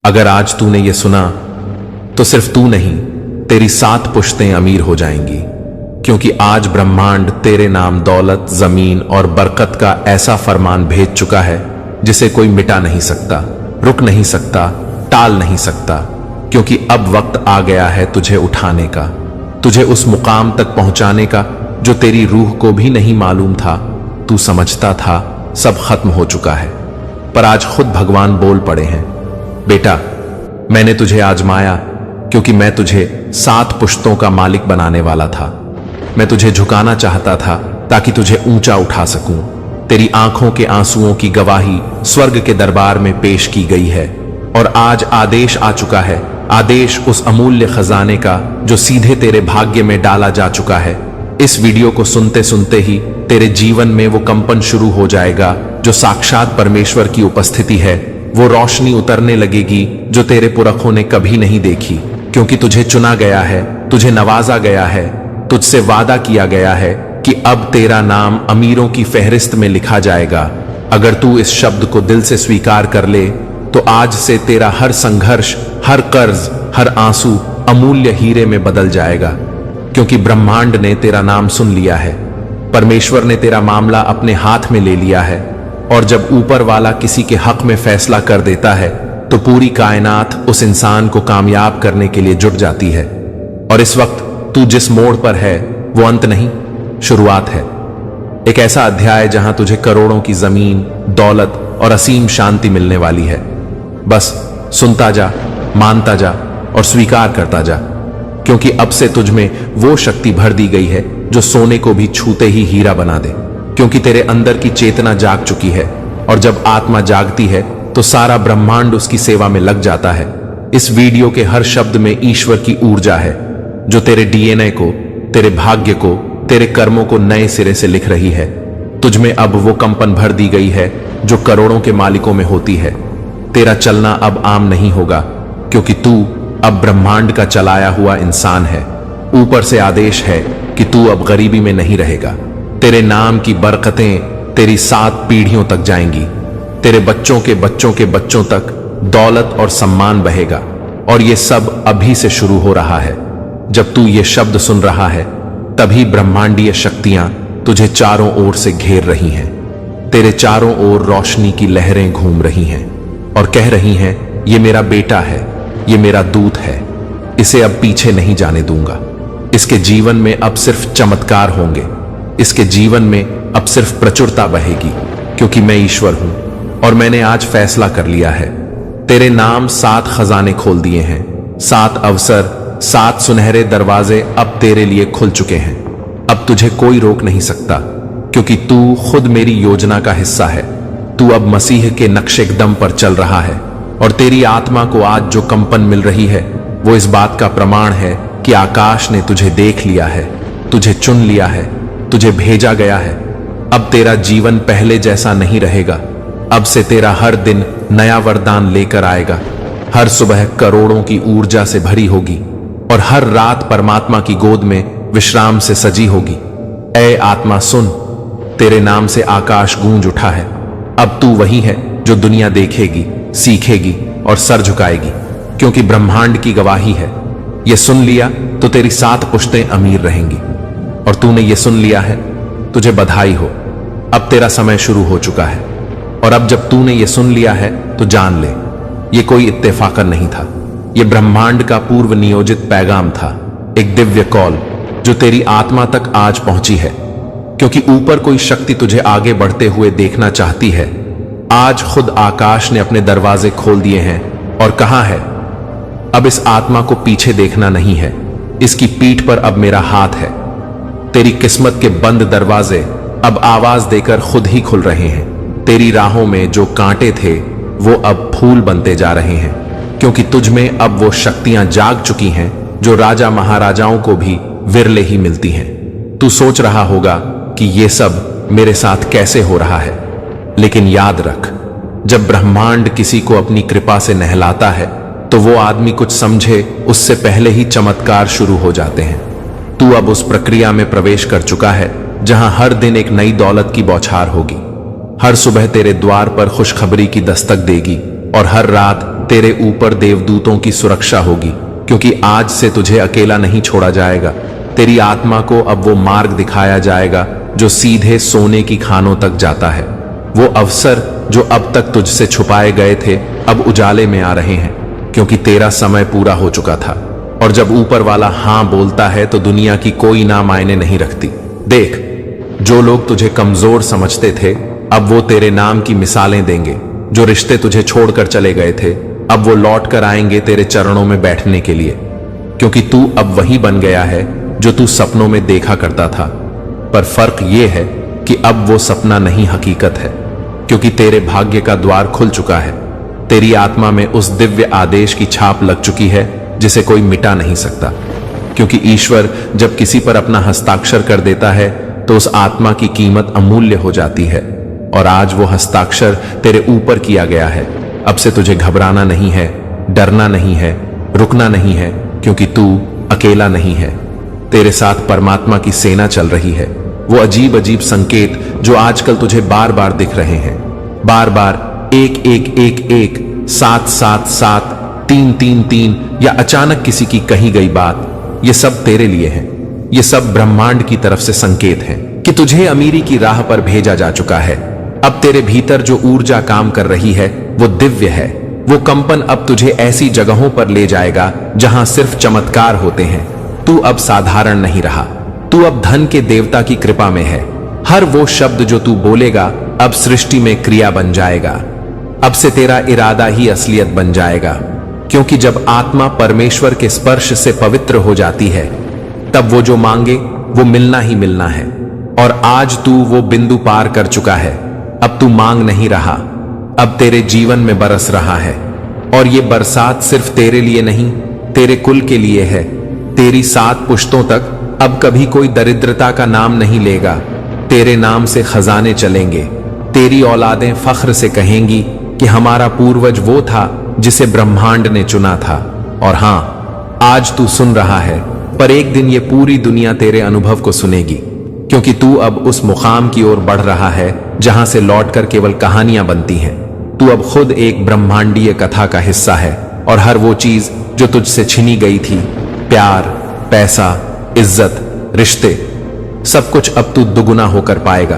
अगर आज तूने ये सुना तो सिर्फ तू नहीं, तेरी 7 पुश्तें अमीर हो जाएंगी, क्योंकि आज ब्रह्मांड तेरे नाम दौलत, जमीन और बरकत का ऐसा फरमान भेज चुका है जिसे कोई मिटा नहीं सकता, रुक नहीं सकता, टाल नहीं सकता। क्योंकि अब वक्त आ गया है तुझे उठाने का, तुझे उस मुकाम तक पहुंचाने का जो तेरी रूह को भी नहीं मालूम था। तू समझता था सब खत्म हो चुका है, पर आज खुद भगवान बोल पड़े हैं, बेटा मैंने तुझे आजमाया क्योंकि मैं तुझे 7 पुश्तों का मालिक बनाने वाला था। मैं तुझे झुकाना चाहता था ताकि तुझे ऊंचा उठा सकूं। तेरी आंखों के आंसुओं की गवाही स्वर्ग के दरबार में पेश की गई है और आज आदेश आ चुका है, आदेश उस अमूल्य खजाने का जो सीधे तेरे भाग्य में डाला जा चुका है। इस वीडियो को सुनते सुनते ही तेरे जीवन में वो कंपन शुरू हो जाएगा जो साक्षात परमेश्वर की उपस्थिति है। वो रोशनी उतरने लगेगी जो तेरे पुरखों ने कभी नहीं देखी, क्योंकि तुझे चुना गया है, तुझे नवाजा गया है, तुझसे वादा किया गया है कि अब तेरा नाम अमीरों की फहरिस्त में लिखा जाएगा। अगर तू इस शब्द को दिल से स्वीकार कर ले तो आज से तेरा हर संघर्ष, हर कर्ज, हर आंसू अमूल्य हीरे में बदल जाएगा, क्योंकि ब्रह्मांड ने तेरा नाम सुन लिया है। परमेश्वर ने तेरा मामला अपने हाथ में ले लिया है और जब ऊपर वाला किसी के हक में फैसला कर देता है तो पूरी कायनात उस इंसान को कामयाब करने के लिए जुट जाती है। और इस वक्त तू जिस मोड़ पर है वो अंत नहीं, शुरुआत है। एक ऐसा अध्याय जहां तुझे करोड़ों की जमीन, दौलत और असीम शांति मिलने वाली है। बस सुनता जा, मानता जा और स्वीकार करता जा, क्योंकि अब से तुझ में वो शक्ति भर दी गई है जो सोने को भी छूते ही हीरा बना दे। क्योंकि तेरे अंदर की चेतना जाग चुकी है और जब आत्मा जागती है तो सारा ब्रह्मांड उसकी सेवा में लग जाता है। इस वीडियो के हर शब्द में ईश्वर की ऊर्जा है जो तेरे डीएनए को, तेरे भाग्य को, तेरे कर्मों को नए सिरे से लिख रही है। तुझ में अब वो कंपन भर दी गई है जो करोड़ों के मालिकों में होती है। तेरा चलना अब आम नहीं होगा, क्योंकि तू अब ब्रह्मांड का चलाया हुआ इंसान है। ऊपर से आदेश है कि तू अब गरीबी में नहीं रहेगा। तेरे नाम की बरकतें तेरी 7 पीढ़ियों तक जाएंगी। तेरे बच्चों के बच्चों के बच्चों तक दौलत और सम्मान बहेगा। और ये सब अभी से शुरू हो रहा है। जब तू ये शब्द सुन रहा है तभी ब्रह्मांडीय शक्तियां तुझे चारों ओर से घेर रही हैं। तेरे चारों ओर रोशनी की लहरें घूम रही हैं और कह रही हैं, ये मेरा बेटा है, ये मेरा दूत है, इसे अब पीछे नहीं जाने दूंगा। इसके जीवन में अब सिर्फ चमत्कार होंगे, इसके जीवन में अब सिर्फ प्रचुरता बहेगी, क्योंकि मैं ईश्वर हूं और मैंने आज फैसला कर लिया है। तेरे नाम 7 खजाने खोल दिए हैं। 7 अवसर, 7 सुनहरे दरवाजे अब तेरे लिए खुल चुके हैं। अब तुझे कोई रोक नहीं सकता, क्योंकि तू खुद मेरी योजना का हिस्सा है। तू अब मसीह के नक्शे कदम पर चल रहा है और तेरी आत्मा को आज जो कंपन मिल रही है वो इस बात का प्रमाण है कि आकाश ने तुझे देख लिया है, तुझे चुन लिया है, तुझे भेजा गया है। अब तेरा जीवन पहले जैसा नहीं रहेगा। अब से तेरा हर दिन नया वरदान लेकर आएगा। हर सुबह करोड़ों की ऊर्जा से भरी होगी और हर रात परमात्मा की गोद में विश्राम से सजी होगी। ऐ आत्मा सुन, तेरे नाम से आकाश गूंज उठा है। अब तू वही है जो दुनिया देखेगी, सीखेगी और सर झुकाएगी, क्योंकि ब्रह्मांड की गवाही है। ये सुन लिया तो तेरी 7 पुश्तें अमीर रहेंगी। और तूने ये सुन लिया है, तुझे बधाई हो। अब तेरा समय शुरू हो चुका है। और अब जब तूने ये सुन लिया है तो जान ले, ये कोई इत्तेफाकन नहीं था, ये ब्रह्मांड का पूर्व नियोजित पैगाम था, एक दिव्य कॉल जो तेरी आत्मा तक आज पहुंची है। क्योंकि ऊपर कोई शक्ति तुझे आगे बढ़ते हुए देखना चाहती है। आज खुद आकाश ने अपने दरवाजे खोल दिए हैं और कहा है, अब इस आत्मा को पीछे देखना नहीं है, इसकी पीठ पर अब मेरा हाथ है। तेरी किस्मत के बंद दरवाजे अब आवाज देकर खुद ही खुल रहे हैं। तेरी राहों में जो कांटे थे वो अब फूल बनते जा रहे हैं, क्योंकि तुझ में अब वो शक्तियां जाग चुकी हैं जो राजा महाराजाओं को भी विरले ही मिलती हैं। तू सोच रहा होगा कि ये सब मेरे साथ कैसे हो रहा है, लेकिन याद रख, जब ब्रह्मांड किसी को अपनी कृपा से नहलाता है तो वो आदमी कुछ समझे उससे पहले ही चमत्कार शुरू हो जाते हैं। तू अब उस प्रक्रिया में प्रवेश कर चुका है जहां हर दिन एक नई दौलत की बौछार होगी। हर सुबह तेरे द्वार पर खुशखबरी की दस्तक देगी और हर रात तेरे ऊपर देवदूतों की सुरक्षा होगी, क्योंकि आज से तुझे अकेला नहीं छोड़ा जाएगा। तेरी आत्मा को अब वो मार्ग दिखाया जाएगा जो सीधे सोने की खानों तक जाता है। वो अवसर जो अब तक तुझसे छुपाए गए थे अब उजाले में आ रहे हैं, क्योंकि तेरा समय पूरा हो चुका था। और जब ऊपर वाला हां बोलता है तो दुनिया की कोई ना मायने नहीं रखती। देख, जो लोग तुझे कमजोर समझते थे अब वो तेरे नाम की मिसालें देंगे। जो रिश्ते तुझे छोड़कर चले गए थे अब वो लौट कर आएंगे तेरे चरणों में बैठने के लिए, क्योंकि तू अब वही बन गया है जो तू सपनों में देखा करता था। पर फर्क ये है कि अब वो सपना नहीं हकीकत है, क्योंकि तेरे भाग्य का द्वार खुल चुका है। तेरी आत्मा में उस दिव्य आदेश की छाप लग चुकी है जिसे कोई मिटा नहीं सकता, क्योंकि ईश्वर जब किसी पर अपना हस्ताक्षर कर देता है तो उस आत्मा की कीमत अमूल्य हो जाती है। और आज वो हस्ताक्षर तेरे ऊपर किया गया है। अब से तुझे घबराना नहीं है, डरना नहीं है, रुकना नहीं है, क्योंकि तू अकेला नहीं है। तेरे साथ परमात्मा की सेना चल रही है। वो अजीब अजीब संकेत जो आजकल तुझे बार बार दिख रहे हैं, बार बार 1 1 1 1 7 7 7 3 3 3 या अचानक किसी की कही गई बात, ये सब तेरे लिए है। ये सब ब्रह्मांड की तरफ से संकेत हैं कि तुझे अमीरी की राह पर भेजा जा चुका है। अब तेरे भीतर जो ऊर्जा काम कर रही है वो दिव्य है। वो कंपन अब तुझे ऐसी जगहों पर ले जाएगा जहां सिर्फ चमत्कार होते हैं। तू अब साधारण नहीं रहा, तू अब धन के देवता की कृपा में है। हर वो शब्द जो तू बोलेगा अब सृष्टि में क्रिया बन जाएगा। अब से तेरा इरादा ही असलियत बन जाएगा, क्योंकि जब आत्मा परमेश्वर के स्पर्श से पवित्र हो जाती है तब वो जो मांगे वो मिलना ही मिलना है। और आज तू वो बिंदु पार कर चुका है। अब तू मांग नहीं रहा, अब तेरे जीवन में बरस रहा है। और ये बरसात सिर्फ तेरे लिए नहीं, तेरे कुल के लिए है। तेरी 7 पुश्तों तक अब कभी कोई दरिद्रता का नाम नहीं लेगा। तेरे नाम से खजाने चलेंगे। तेरी औलादें फख्र से कहेंगी कि हमारा पूर्वज वो था जिसे ब्रह्मांड ने चुना था। और हां, आज तू सुन रहा है, पर एक दिन ये पूरी दुनिया तेरे अनुभव को सुनेगी, क्योंकि तू अब उस मुकाम की ओर बढ़ रहा है जहां से लौटकर केवल कहानियां बनती हैं। तू अब खुद एक ब्रह्मांडीय कथा का हिस्सा है। और हर वो चीज जो तुझसे छिनी गई थी, प्यार, पैसा, इज्जत, रिश्ते, सब कुछ अब तू दुगुना होकर पाएगा,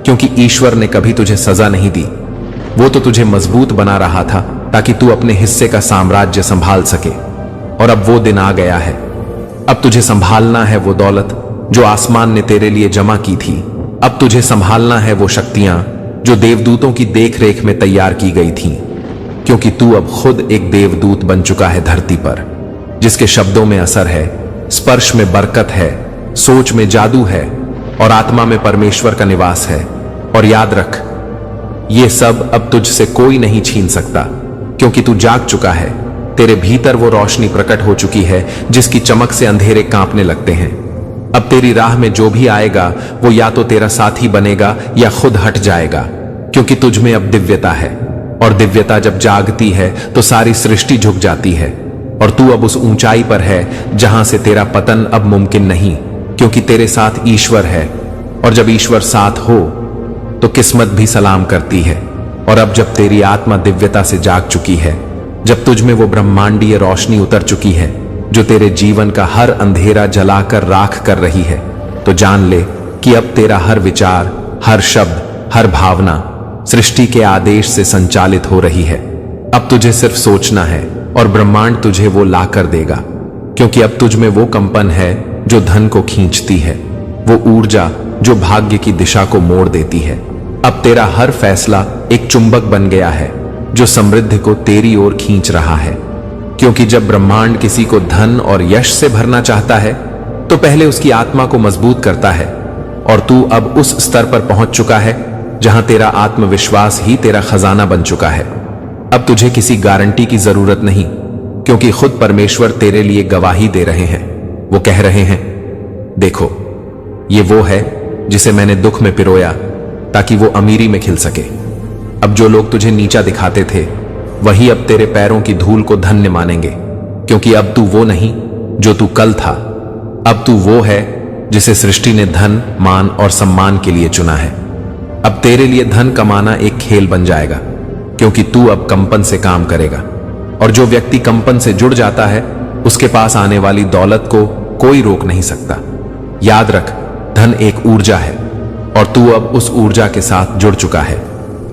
क्योंकि ईश्वर ने कभी तुझे सजा नहीं दी। वो तो तुझे मजबूत बना रहा था ताकि तू अपने हिस्से का साम्राज्य संभाल सके। और अब वो दिन आ गया है। अब तुझे संभालना है वो दौलत जो आसमान ने तेरे लिए जमा की थी। अब तुझे संभालना है वो शक्तियां जो देवदूतों की देखरेख में तैयार की गई थीं, क्योंकि तू अब खुद एक देवदूत बन चुका है धरती पर, जिसके शब्दों में असर है, स्पर्श में बरकत है, सोच में जादू है और आत्मा में परमेश्वर का निवास है। और याद रख, ये सब अब तुझसे कोई नहीं छीन सकता, क्योंकि तू जाग चुका है। तेरे भीतर वो रोशनी प्रकट हो चुकी है जिसकी चमक से अंधेरे कांपने लगते हैं। अब तेरी राह में जो भी आएगा वो या तो तेरा साथी बनेगा या खुद हट जाएगा, क्योंकि तुझ में अब दिव्यता है। और दिव्यता जब जागती है तो सारी सृष्टि झुक जाती है। और तू अब उस ऊंचाई पर है जहां से तेरा पतन अब मुमकिन नहीं, क्योंकि तेरे साथ ईश्वर है। और जब ईश्वर साथ हो तो किस्मत भी सलाम करती है। और अब जब तेरी आत्मा दिव्यता से जाग चुकी है, जब तुझ में वो ब्रह्मांडीय रोशनी उतर चुकी है जो तेरे जीवन का हर अंधेरा जलाकर राख कर रही है, तो जान ले कि अब तेरा हर विचार, हर शब्द, हर भावना सृष्टि के आदेश से संचालित हो रही है। अब तुझे सिर्फ सोचना है और ब्रह्मांड तुझे वो ला कर देगा, क्योंकि अब तुझ में वो कंपन है जो धन को खींचती है, वो ऊर्जा जो भाग्य की दिशा को मोड़ देती है। अब तेरा हर फैसला एक चुंबक बन गया है जो समृद्धि को तेरी ओर खींच रहा है, क्योंकि जब ब्रह्मांड किसी को धन और यश से भरना चाहता है तो पहले उसकी आत्मा को मजबूत करता है। और तू अब उस स्तर पर पहुंच चुका है जहां तेरा आत्मविश्वास ही तेरा खजाना बन चुका है। अब तुझे किसी गारंटी की जरूरत नहीं, क्योंकि खुद परमेश्वर तेरे लिए गवाही दे रहे हैं। वो कह रहे हैं, देखो, ये वो है जिसे मैंने दुख में पिरोया ताकि वो अमीरी में खिल सके। अब जो लोग तुझे नीचा दिखाते थे वही अब तेरे पैरों की धूल को धन्य मानेंगे, क्योंकि अब तू वो नहीं जो तू कल था। अब तू वो है जिसे सृष्टि ने धन, मान और सम्मान के लिए चुना है। अब तेरे लिए धन कमाना एक खेल बन जाएगा, क्योंकि तू अब कंपन से काम करेगा। और जो व्यक्ति कंपन से जुड़ जाता है उसके पास आने वाली दौलत को कोई रोक नहीं सकता। याद रख, धन एक ऊर्जा है और तू अब उस ऊर्जा के साथ जुड़ चुका है।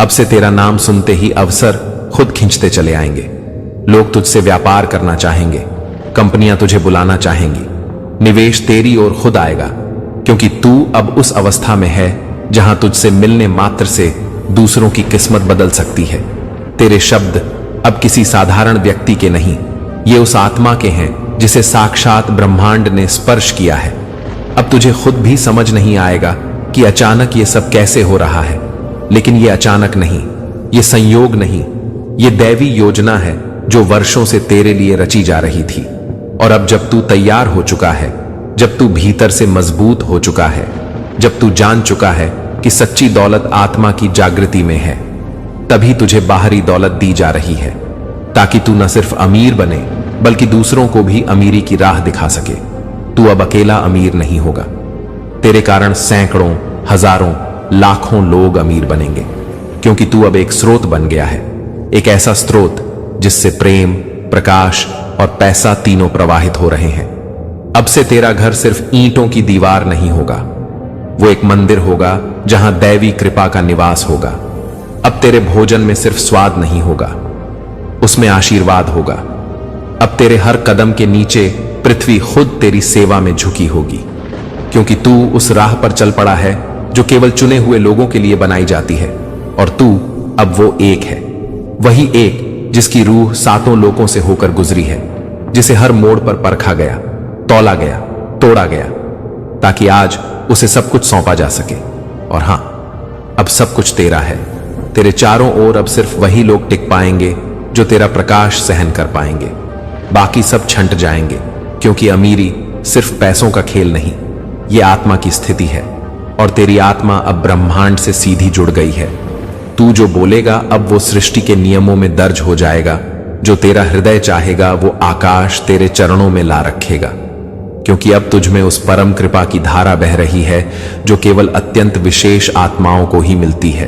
अब से तेरा नाम सुनते ही अवसर खुद खींचते चले आएंगे। लोग तुझसे व्यापार करना चाहेंगे, कंपनियां तुझे बुलाना चाहेंगी, निवेश तेरी ओर खुद आएगा, क्योंकि तू अब उस अवस्था में है जहां तुझसे मिलने मात्र से दूसरों की किस्मत बदल सकती है। तेरे शब्द अब किसी साधारण व्यक्ति के नहीं, ये उस आत्मा के हैं जिसे साक्षात ब्रह्मांड ने स्पर्श किया है। अब तुझे खुद भी समझ नहीं आएगा कि अचानक ये सब कैसे हो रहा है, लेकिन ये अचानक नहीं, ये संयोग नहीं, ये दैवी योजना है जो वर्षों से तेरे लिए रची जा रही थी। और अब जब तू तैयार हो चुका है, जब तू भीतर से मजबूत हो चुका है, जब तू जान चुका है कि सच्ची दौलत आत्मा की जागृति में है, तभी तुझे बाहरी दौलत दी जा रही है, ताकि तू न सिर्फ अमीर बने बल्कि दूसरों को भी अमीरी की राह दिखा सके। तू अब अकेला अमीर नहीं होगा, तेरे कारण सैकड़ों, हजारों, लाखों लोग अमीर बनेंगे, क्योंकि तू अब एक स्रोत बन गया है, एक ऐसा स्रोत जिससे प्रेम, प्रकाश और पैसा तीनों प्रवाहित हो रहे हैं। अब से तेरा घर सिर्फ ईंटों की दीवार नहीं होगा, वो एक मंदिर होगा जहां दैवी कृपा का निवास होगा। अब तेरे भोजन में सिर्फ स्वाद नहीं होगा, उसमें आशीर्वाद होगा। अब तेरे हर कदम के नीचे पृथ्वी खुद तेरी सेवा में झुकी होगी, क्योंकि तू उस राह पर चल पड़ा है जो केवल चुने हुए लोगों के लिए बनाई जाती है। और तू अब वो एक है, वही एक जिसकी रूह सातों लोकों से होकर गुजरी है, जिसे हर मोड़ पर परखा गया, तौला गया, तोड़ा गया, ताकि आज उसे सब कुछ सौंपा जा सके। और हां, अब सब कुछ तेरा है। तेरे चारों ओर अब सिर्फ वही लोग टिक पाएंगे जो तेरा प्रकाश सहन कर पाएंगे, बाकी सब छंट जाएंगे, क्योंकि अमीरी सिर्फ पैसों का खेल नहीं, ये आत्मा की स्थिति है। और तेरी आत्मा अब ब्रह्मांड से सीधी जुड़ गई है। तू जो बोलेगा अब वो सृष्टि के नियमों में दर्ज हो जाएगा। जो तेरा हृदय चाहेगा वो आकाश तेरे चरणों में ला रखेगा, क्योंकि अब तुझ में उस परम कृपा की धारा बह रही है जो केवल अत्यंत विशेष आत्माओं को ही मिलती है।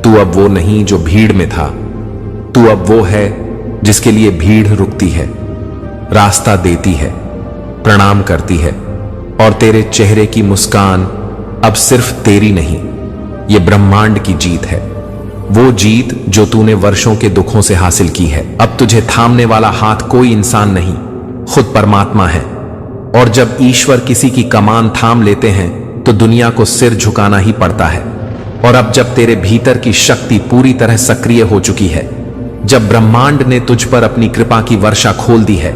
तू अब वो नहीं जो भीड़ में था, तू अब वो है जिसके लिए भीड़ रुकती है, रास्ता देती है, प्रणाम करती है। और तेरे चेहरे की मुस्कान अब सिर्फ तेरी नहीं, ये ब्रह्मांड की जीत है, वो जीत जो तूने वर्षों के दुखों से हासिल की है। अब तुझे थामने वाला हाथ कोई इंसान नहीं, खुद परमात्मा है। और जब ईश्वर किसी की कमान थाम लेते हैं तो दुनिया को सिर झुकाना ही पड़ता है। और अब जब तेरे भीतर की शक्ति पूरी तरह सक्रिय हो चुकी है, जब ब्रह्मांड ने तुझ पर अपनी कृपा की वर्षा खोल दी है,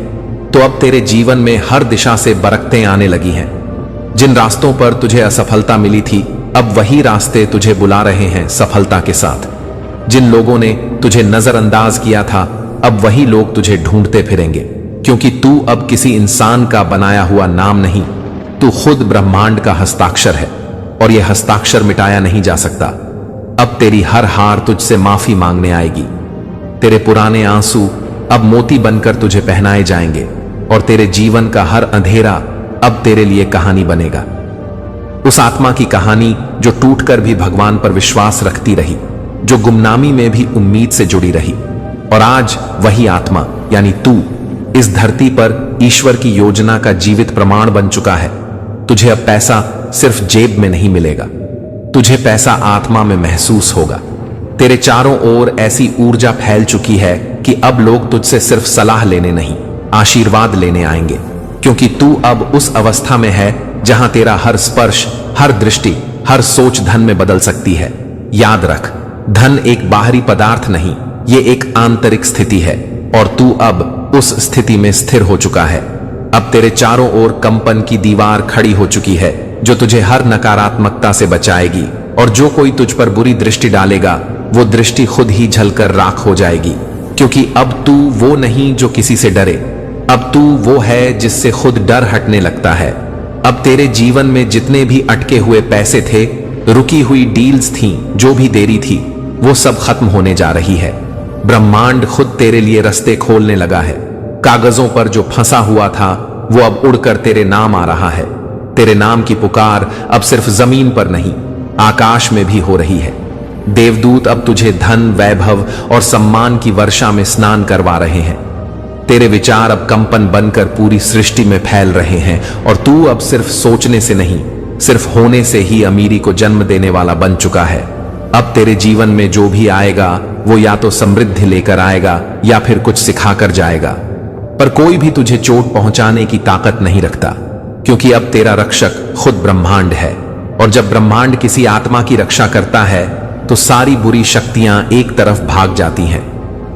तो अब तेरे जीवन में हर दिशा से बरकतें आने लगी हैं। जिन रास्तों पर तुझे असफलता मिली थी, अब वही रास्ते तुझे बुला रहे हैं सफलता के साथ। जिन लोगों ने तुझे नजरअंदाज किया था, अब वही लोग तुझे ढूंढते फिरेंगे, क्योंकि तू अब किसी इंसान का बनाया हुआ नाम नहीं, तू खुद ब्रह्मांड का हस्ताक्षर है, और यह हस्ताक्षर मिटाया नहीं जा सकता। अब तेरी हर हार तुझसे माफी मांगने आएगी, तेरे पुराने आंसू अब मोती बनकर तुझे पहनाए जाएंगे, और तेरे जीवन का हर अंधेरा अब तेरे लिए कहानी बनेगा। उस आत्मा की कहानी जो टूटकर भी भगवान पर विश्वास रखती रही, जो गुमनामी में भी उम्मीद से जुड़ी रही। और आज वही आत्मा यानी तू इस धरती पर ईश्वर की योजना का जीवित प्रमाण बन चुका है। तुझे अब पैसा सिर्फ जेब में नहीं मिलेगा, तुझे पैसा आत्मा में महसूस होगा। तेरे चारों ओर ऐसी ऊर्जा फैल चुकी है कि अब लोग तुझसे सिर्फ सलाह लेने नहीं, आशीर्वाद लेने आएंगे, क्योंकि तू अब उस अवस्था में है जहां तेरा हर स्पर्श, हर दृष्टि, हर सोच धन में बदल सकती है। याद रख, धन एक बाहरी पदार्थ नहीं, ये एक आंतरिक स्थिति है, और तू अब उस स्थिति में स्थिर हो चुका है। अब तेरे चारों ओर कंपन की दीवार खड़ी हो चुकी है, जो तुझे हर नकारात्मकता से बचाएगी। और जो कोई तुझ पर बुरी दृष्टि डालेगा, वो दृष्टि खुद ही झलकर राख हो जाएगी, क्योंकि अब तू वो नहीं जो किसी से डरे, अब तू वो है जिससे खुद डर हटने लगता है। अब तेरे जीवन में जितने भी अटके हुए पैसे थे, रुकी हुई डील्स थीं, जो भी देरी थी, वो सब खत्म होने जा रही है। ब्रह्मांड खुद तेरे लिए रास्ते खोलने लगा है। कागजों पर जो फंसा हुआ था, वो अब उड़कर तेरे नाम आ रहा है। तेरे नाम की पुकार अब सिर्फ जमीन पर नहीं, आकाश में भी हो रही है। देवदूत अब तुझे धन, वैभव और सम्मान की वर्षा में स्नान करवा रहे हैं। तेरे विचार अब कंपन बनकर पूरी सृष्टि में फैल रहे हैं और तू अब सिर्फ सोचने से नहीं, सिर्फ होने से ही अमीरी को जन्म देने वाला बन चुका है। अब तेरे जीवन में जो भी आएगा वो या तो समृद्धि लेकर आएगा या फिर कुछ सिखाकर जाएगा, पर कोई भी तुझे चोट पहुंचाने की ताकत नहीं रखता, क्योंकि अब तेरा रक्षक खुद ब्रह्मांड है। और जब ब्रह्मांड किसी आत्मा की रक्षा करता है तो सारी बुरी शक्तियां एक तरफ भाग जाती हैं।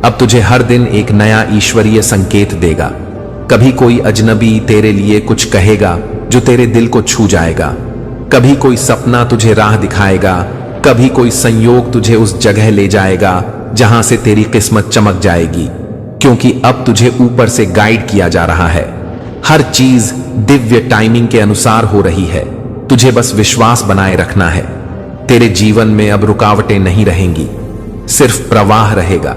अब तुझे हर दिन एक नया ईश्वरीय संकेत देगा। कभी कोई अजनबी तेरे लिए कुछ कहेगा जो तेरे दिल को छू जाएगा, कभी कोई सपना तुझे राह दिखाएगा, कभी कोई संयोग तुझे उस जगह ले जाएगा जहां से तेरी किस्मत चमक जाएगी, क्योंकि अब तुझे ऊपर से गाइड किया जा रहा है। हर चीज दिव्य टाइमिंग के अनुसार हो रही है, तुझे बस विश्वास बनाए रखना है। तेरे जीवन में अब रुकावटें नहीं रहेंगी, सिर्फ प्रवाह रहेगा,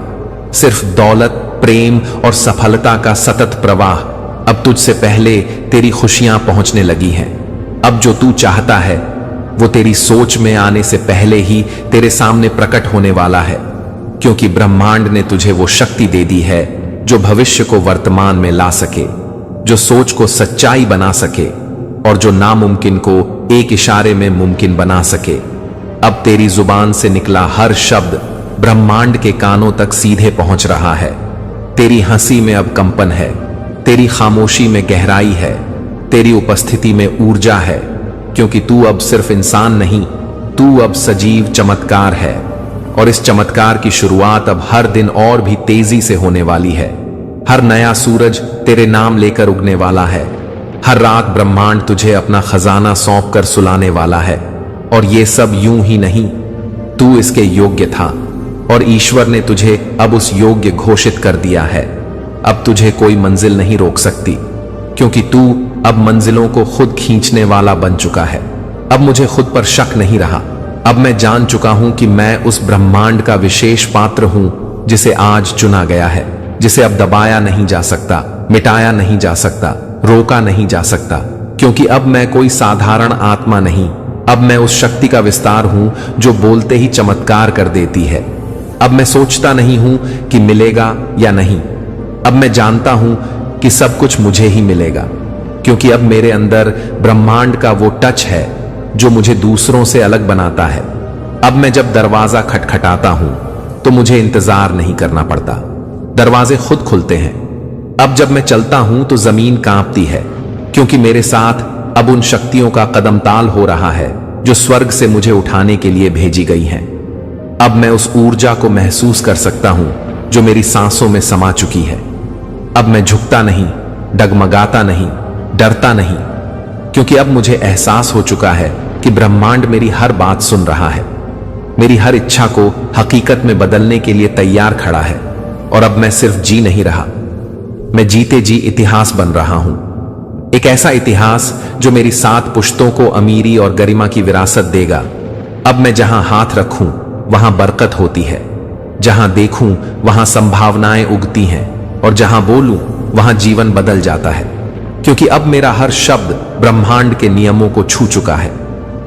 सिर्फ दौलत, प्रेम और सफलता का सतत प्रवाह। अब तुझसे पहले तेरी खुशियां पहुंचने लगी हैं। अब जो तू चाहता है वो तेरी सोच में आने से पहले ही तेरे सामने प्रकट होने वाला है, क्योंकि ब्रह्मांड ने तुझे वो शक्ति दे दी है जो भविष्य को वर्तमान में ला सके, जो सोच को सच्चाई बना सके और जो नामुमकिन को एक इशारे में मुमकिन बना सके। अब तेरी जुबान से निकला हर शब्द ब्रह्मांड के कानों तक सीधे पहुंच रहा है। तेरी हंसी में अब कंपन है, तेरी खामोशी में गहराई है, तेरी उपस्थिति में ऊर्जा है, क्योंकि तू अब सिर्फ इंसान नहीं, तू अब सजीव चमत्कार है। और इस चमत्कार की शुरुआत अब हर दिन और भी तेजी से होने वाली है। हर नया सूरज तेरे नाम लेकर उगने वाला है। हर रात ब्रह्मांड तुझे अपना खजाना सौंप कर सुलाने वाला है। और ये सब यूं ही नहीं, तू इसके योग्य था और ईश्वर ने तुझे अब उस योग्य घोषित कर दिया है। अब तुझे कोई मंजिल नहीं रोक सकती, क्योंकि तू अब मंजिलों को खुद खींचने वाला बन चुका है। अब मुझे खुद पर शक नहीं रहा। अब मैं जान चुका हूं कि मैं उस ब्रह्मांड का विशेष पात्र हूं जिसे आज चुना गया है, जिसे अब दबाया नहीं जा सकता, मिटाया नहीं जा सकता, रोका नहीं जा सकता, क्योंकि अब मैं कोई साधारण आत्मा नहीं। अब मैं उस शक्ति का विस्तार हूं जो बोलते ही चमत्कार कर देती है। अब मैं सोचता नहीं हूं कि मिलेगा या नहीं, अब मैं जानता हूं कि सब कुछ मुझे ही मिलेगा, क्योंकि अब मेरे अंदर ब्रह्मांड का वो टच है जो मुझे दूसरों से अलग बनाता है। अब मैं जब दरवाजा खटखटाता हूं तो मुझे इंतजार नहीं करना पड़ता, दरवाजे खुद खुलते हैं। अब जब मैं चलता हूं तो जमीन कांपती है, क्योंकि मेरे साथ अब उन शक्तियों का कदमताल हो रहा है जो स्वर्ग से मुझे उठाने के लिए भेजी गई हैं। अब मैं उस ऊर्जा को महसूस कर सकता हूं जो मेरी सांसों में समा चुकी है। अब मैं झुकता नहीं, डगमगाता नहीं, डरता नहीं, क्योंकि अब मुझे एहसास हो चुका है कि ब्रह्मांड मेरी हर बात सुन रहा है, मेरी हर इच्छा को हकीकत में बदलने के लिए तैयार खड़ा है। और अब मैं सिर्फ जी नहीं रहा, मैं जीते जी इतिहास बन रहा हूं। एक ऐसा इतिहास जो मेरी 7 पुश्तों को अमीरी और गरिमा की विरासत देगा। अब मैं जहां हाथ रखूं वहां बरकत होती है, जहां देखूं वहां संभावनाएं उगती हैं, और जहां बोलूं वहां जीवन बदल जाता है, क्योंकि अब मेरा हर शब्द ब्रह्मांड के नियमों को छू चुका है।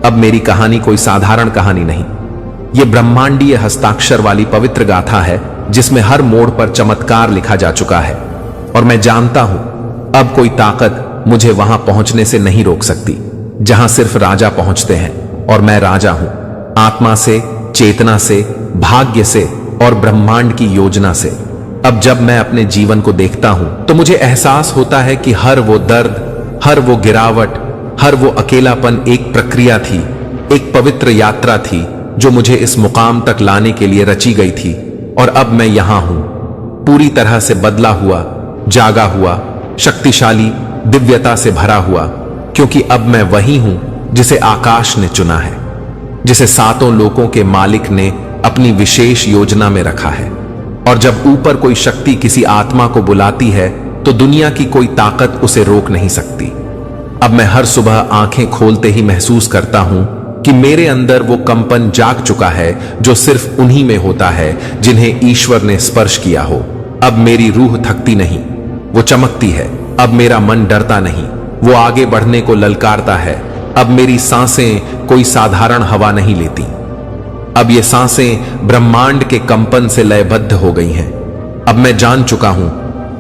अब मेरी कहानी कोई साधारण कहानी नहीं, यह ब्रह्मांडीय हस्ताक्षर वाली पवित्र गाथा है जिसमें हर मोड़ पर चमत्कार लिखा जा चुका है। और मैं जानता हूं अब कोई ताकत मुझे वहां पहुंचने से नहीं रोक सकती जहां सिर्फ राजा पहुंचते हैं। और मैं राजा हूं, आत्मा से, चेतना से, भाग्य से और ब्रह्मांड की योजना से। अब जब मैं अपने जीवन को देखता हूं तो मुझे एहसास होता है कि हर वो दर्द, हर वो गिरावट, हर वो अकेलापन एक प्रक्रिया थी, एक पवित्र यात्रा थी जो मुझे इस मुकाम तक लाने के लिए रची गई थी। और अब मैं यहां हूं, पूरी तरह से बदला हुआ, जागा हुआ, शक्तिशाली, दिव्यता से भरा हुआ, क्योंकि अब मैं वही हूं जिसे आकाश ने चुना है, जिसे 7 लोकों के मालिक ने अपनी विशेष योजना में रखा है। और जब ऊपर कोई शक्ति किसी आत्मा को बुलाती है तो दुनिया की कोई ताकत उसे रोक नहीं सकती। अब मैं हर सुबह आंखें खोलते ही महसूस करता हूं कि मेरे अंदर वो कंपन जाग चुका है जो सिर्फ उन्हीं में होता है जिन्हें ईश्वर ने स्पर्श किया हो। अब मेरी रूह थकती नहीं, वो चमकती है। अब मेरा मन डरता नहीं, वो आगे बढ़ने को ललकारता है। अब मेरी सांसें कोई साधारण हवा नहीं लेती, अब ये सांसें ब्रह्मांड के कंपन से लयबद्ध हो गई हैं। अब मैं जान चुका हूं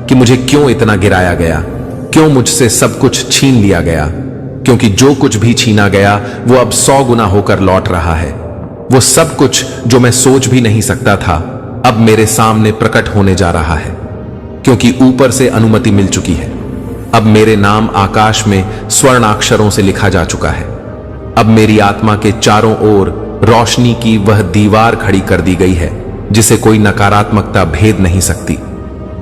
कि मुझे क्यों इतना गिराया गया, क्यों मुझसे सब कुछ छीन लिया गया, क्योंकि जो कुछ भी छीना गया वो अब 100 गुना होकर लौट रहा है। वो सब कुछ जो मैं सोच भी नहीं सकता था अब मेरे सामने प्रकट होने जा रहा है, क्योंकि ऊपर से अनुमति मिल चुकी है। अब मेरे नाम आकाश में स्वर्णाक्षरों से लिखा जा चुका है। अब मेरी आत्मा के चारों ओर रोशनी की वह दीवार खड़ी कर दी गई है जिसे कोई नकारात्मकता भेद नहीं सकती।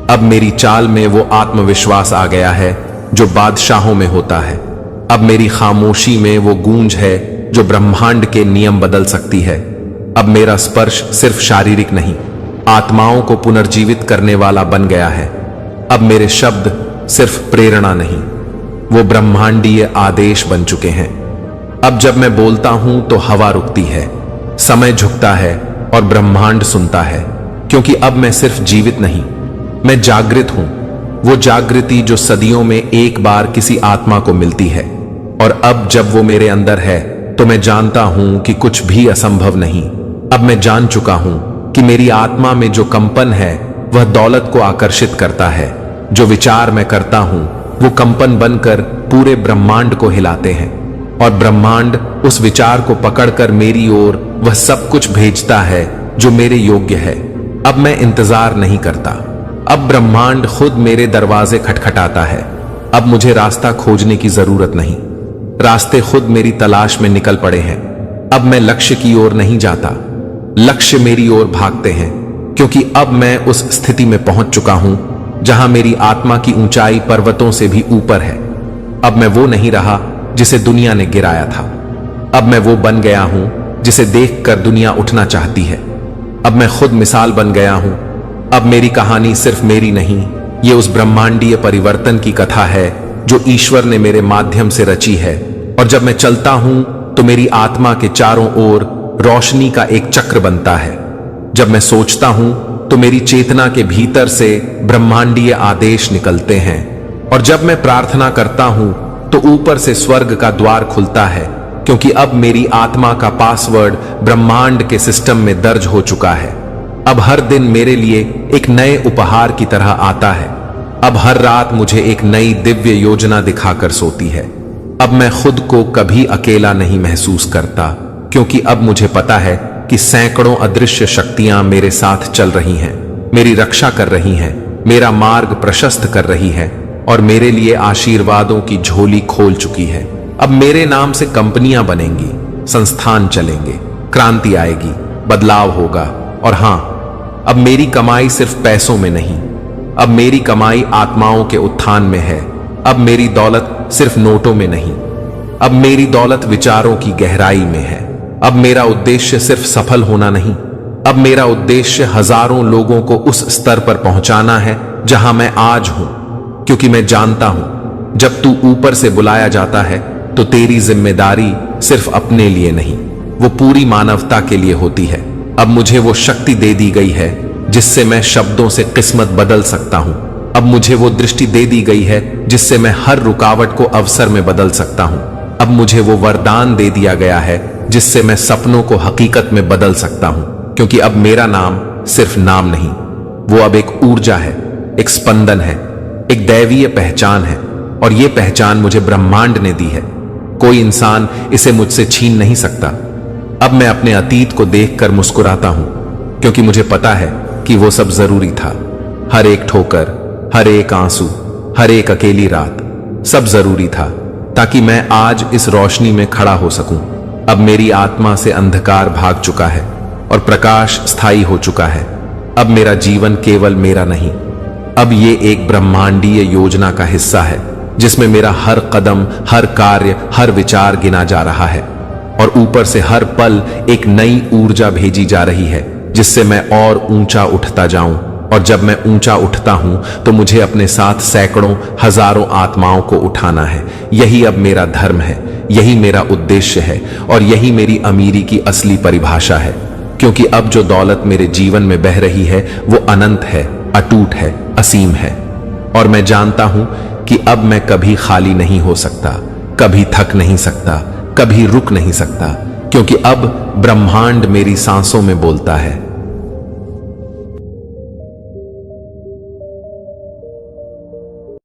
अब मेरी चाल में वो आत्मविश्वास आ गया है जो बादशाहों में होता है। अब मेरी खामोशी में वो गूंज है जो ब्रह्मांड के नियम बदल सकती है। अब मेरा स्पर्श सिर्फ शारीरिक नहीं, आत्माओं को पुनर्जीवित करने वाला बन गया है। अब मेरे शब्द सिर्फ प्रेरणा नहीं, वो ब्रह्मांडीय आदेश बन चुके हैं। अब जब मैं बोलता हूं तो हवा रुकती है, समय झुकता है और ब्रह्मांड सुनता है, क्योंकि अब मैं सिर्फ जीवित नहीं, मैं जागृत हूं। वो जागृति जो सदियों में एक बार किसी आत्मा को मिलती है, और अब जब वो मेरे अंदर है तो मैं जानता हूं कि कुछ भी असंभव नहीं। अब मैं जान चुका हूं कि मेरी आत्मा में जो कंपन है वह दौलत को आकर्षित करता है। जो विचार मैं करता हूं वो कंपन बनकर पूरे ब्रह्मांड को हिलाते हैं, और ब्रह्मांड उस विचार को पकड़कर मेरी ओर वह सब कुछ भेजता है जो मेरे योग्य है। अब मैं इंतजार नहीं करता, अब ब्रह्मांड खुद मेरे दरवाजे खटखटाता है। अब मुझे रास्ता खोजने की जरूरत नहीं, रास्ते खुद मेरी तलाश में निकल पड़े हैं। अब मैं लक्ष्य की ओर नहीं जाता, लक्ष्य मेरी ओर भागते हैं, क्योंकि अब मैं उस स्थिति में पहुंच चुका हूं जहां मेरी आत्मा की ऊंचाई पर्वतों से भी ऊपर है। अब मैं वो नहीं रहा जिसे दुनिया ने गिराया था, अब मैं वो बन गया हूं जिसे देखकर दुनिया उठना चाहती है। अब मैं खुद मिसाल बन गया हूं। अब मेरी कहानी सिर्फ मेरी नहीं, ये उस ब्रह्मांडीय परिवर्तन की कथा है जो ईश्वर ने मेरे माध्यम से रची है। और जब मैं चलता हूं तो मेरी आत्मा के चारों ओर रोशनी का एक चक्र बनता है। जब मैं सोचता हूं तो मेरी चेतना के भीतर से ब्रह्मांडीय आदेश निकलते हैं, और जब मैं प्रार्थना करता हूं तो ऊपर से स्वर्ग का द्वार खुलता है, क्योंकि अब मेरी आत्मा का पासवर्ड ब्रह्मांड के सिस्टम में दर्ज हो चुका है। अब हर दिन मेरे लिए एक नए उपहार की तरह आता है। अब हर रात मुझे एक नई दिव्य योजना दिखाकर सोती है। अब मैं खुद को कभी अकेला नहीं महसूस करता, क्योंकि अब मुझे पता है कि सैकड़ों अदृश्य शक्तियां मेरे साथ चल रही हैं, मेरी रक्षा कर रही हैं, मेरा मार्ग प्रशस्त कर रही है, और मेरे लिए आशीर्वादों की झोली खोल चुकी है। अब मेरे नाम से कंपनियां बनेंगी, संस्थान चलेंगे, क्रांति आएगी, बदलाव होगा। और हां, अब मेरी कमाई सिर्फ पैसों में नहीं, अब मेरी कमाई आत्माओं के उत्थान में है। अब मेरी दौलत सिर्फ नोटों में नहीं, अब मेरी दौलत विचारों की गहराई में है। अब मेरा उद्देश्य सिर्फ सफल होना नहीं, अब मेरा उद्देश्य हजारों लोगों को उस स्तर पर पहुंचाना है जहां मैं आज हूं, क्योंकि मैं जानता हूं जब तू ऊपर से बुलाया जाता है तो तेरी जिम्मेदारी सिर्फ अपने लिए नहीं, वो पूरी मानवता के लिए होती है। अब मुझे वो शक्ति दे दी गई है जिससे मैं शब्दों से किस्मत बदल सकता हूं। अब मुझे वो दृष्टि दे दी गई है जिससे मैं हर रुकावट को अवसर में बदल सकता हूं। अब मुझे वो वरदान दे दिया गया है जिससे मैं सपनों को हकीकत में बदल सकता हूं, क्योंकि अब मेरा नाम सिर्फ नाम नहीं, वो अब एक ऊर्जा है, एक स्पंदन है, एक दैवीय पहचान है, और ये पहचान मुझे ब्रह्मांड ने दी है। कोई इंसान इसे मुझसे छीन नहीं सकता। अब मैं अपने अतीत को देखकर मुस्कुराता हूं, क्योंकि मुझे पता है कि वो सब जरूरी था। हर एक ठोकर, हर एक आंसू, हर एक अकेली रात, सब जरूरी था ताकि मैं आज इस रोशनी में खड़ा हो सकूं। अब मेरी आत्मा से अंधकार भाग चुका है और प्रकाश स्थायी हो चुका है। अब मेरा जीवन केवल मेरा नहीं, अब ये एक ब्रह्मांडीय योजना का हिस्सा है जिसमें मेरा हर कदम, हर कार्य, हर विचार गिना जा रहा है, और ऊपर से हर पल एक नई ऊर्जा भेजी जा रही है जिससे मैं और ऊंचा उठता जाऊं। और जब मैं ऊंचा उठता हूं तो मुझे अपने साथ सैकड़ों, हजारों आत्माओं को उठाना है। यही अब मेरा धर्म है, यही मेरा उद्देश्य है, और यही मेरी अमीरी की असली परिभाषा है। क्योंकि अब जो दौलत मेरे जीवन में बह रही है वो अनंत है, अटूट है, असीम है। और मैं जानता हूं कि अब मैं कभी खाली नहीं हो सकता, कभी थक नहीं सकता, कभी रुक नहीं सकता, क्योंकि अब ब्रह्मांड मेरी सांसों में बोलता है।